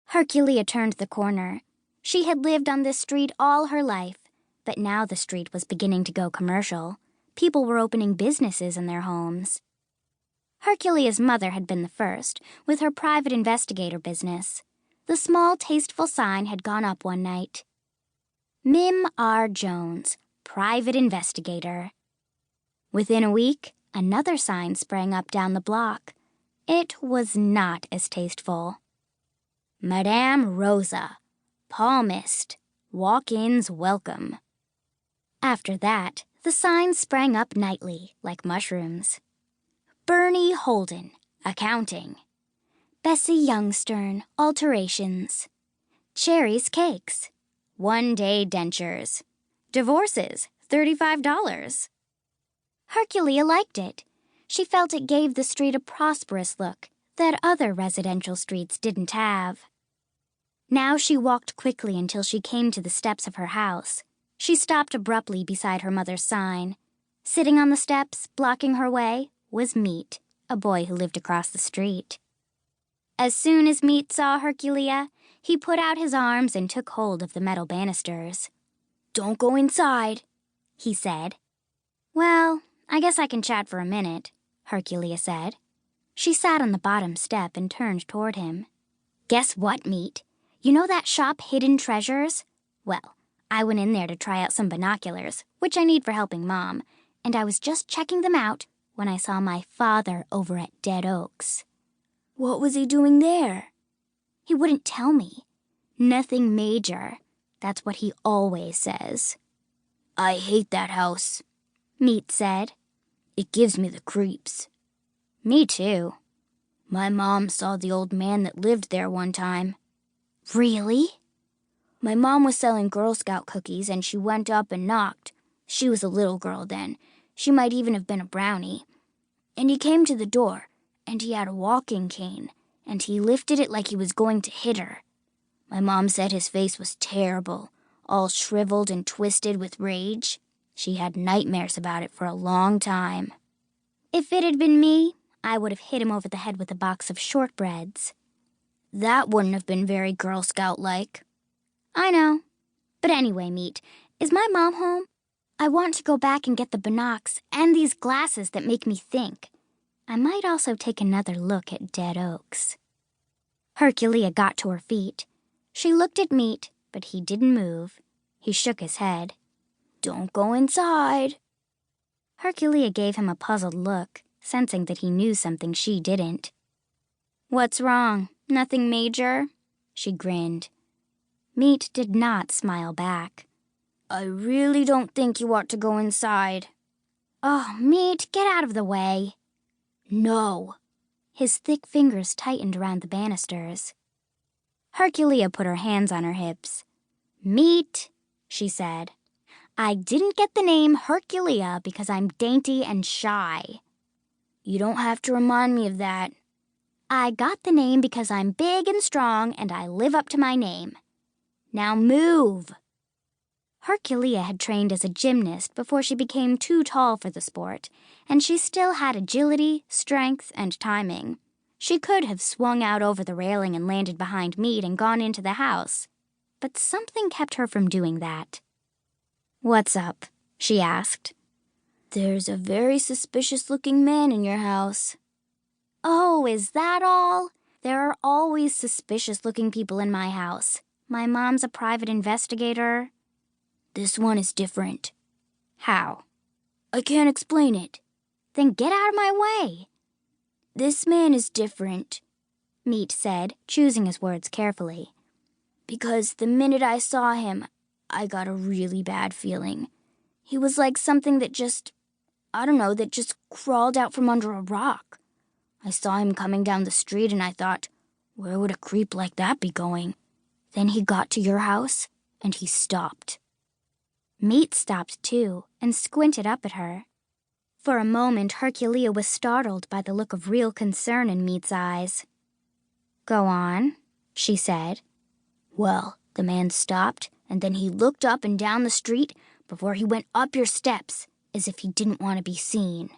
Herculeah turned the corner. She had lived on this street all her life, but now the street was beginning to go commercial. People were opening businesses in their homes. Herculeah's mother had been the first, with her private investigator business. The small, tasteful sign had gone up one night. Mim R. Jones, private investigator. Within a week, another sign sprang up down the block. It was not as tasteful. Madame Rosa, palmist, walk-ins welcome. After that, the signs sprang up nightly, like mushrooms. Bernie Holden, accounting. Bessie Youngstern, alterations. Cherry's cakes. One-day dentures. Divorces, $35. Herculeah liked it. She felt it gave the street a prosperous look that other residential streets didn't have. Now she walked quickly until she came to the steps of her house. She stopped abruptly beside her mother's sign. Sitting on the steps, blocking her way, was Meat, a boy who lived across the street. As soon as Meat saw Herculeah, he put out his arms and took hold of the metal banisters. "Don't go inside," he said. "Well, I guess I can chat for a minute," Herculeah said. She sat on the bottom step and turned toward him. "Guess what, Meat? You know that shop Hidden Treasures? Well, I went in there to try out some binoculars, which I need for helping Mom, and I was just checking them out when I saw my father over at Dead Oaks." "What was he doing there?" "He wouldn't tell me. Nothing major. That's what he always says." "I hate that house," Meat said. "It gives me the creeps." "Me too." "My mom saw the old man that lived there one time." "Really?" "My mom was selling Girl Scout cookies and she went up and knocked. She was a little girl then. She might even have been a brownie. And he came to the door, and he had a walking cane, and he lifted it like he was going to hit her. My mom said his face was terrible, all shriveled and twisted with rage. She had nightmares about it for a long time." "If it had been me, I would have hit him over the head with a box of shortbreads." "That wouldn't have been very Girl Scout-like." "I know. But anyway, Meat, is my mom home? I want to go back and get the binocs and these glasses that make me think. I might also take another look at Dead Oaks." Herculeah got to her feet. She looked at Meat, but he didn't move. He shook his head. "Don't go inside." Herculeah gave him a puzzled look, sensing that he knew something she didn't. "What's wrong? Nothing major?" She grinned. Meat did not smile back. "I really don't think you ought to go inside." "Oh, Meat, get out of the way." "No." His thick fingers tightened around the banisters. Herculeah put her hands on her hips. "Meat," she said. "I didn't get the name Herculeah because I'm dainty and shy." "You don't have to remind me of that." "I got the name because I'm big and strong and I live up to my name. Now move." Herculeah had trained as a gymnast before she became too tall for the sport, and she still had agility, strength, and timing. She could have swung out over the railing and landed behind Meat and gone into the house, but something kept her from doing that. "What's up?" she asked. "There's a very suspicious-looking man in your house." "Oh, is that all? There are always suspicious-looking people in my house. My mom's a private investigator." "This one is different." "How?" "I can't explain it." "Then get out of my way." "This man is different," Meat said, choosing his words carefully. "Because the minute I saw him, I got a really bad feeling. He was like something that just crawled out from under a rock. I saw him coming down the street and I thought, where would a creep like that be going? Then he got to your house and he stopped." Meat stopped too and squinted up at her. For a moment, Herculeah was startled by the look of real concern in Meat's eyes. "Go on," she said. "Well, the man stopped, and then he looked up and down the street before he went up your steps, as if he didn't want to be seen."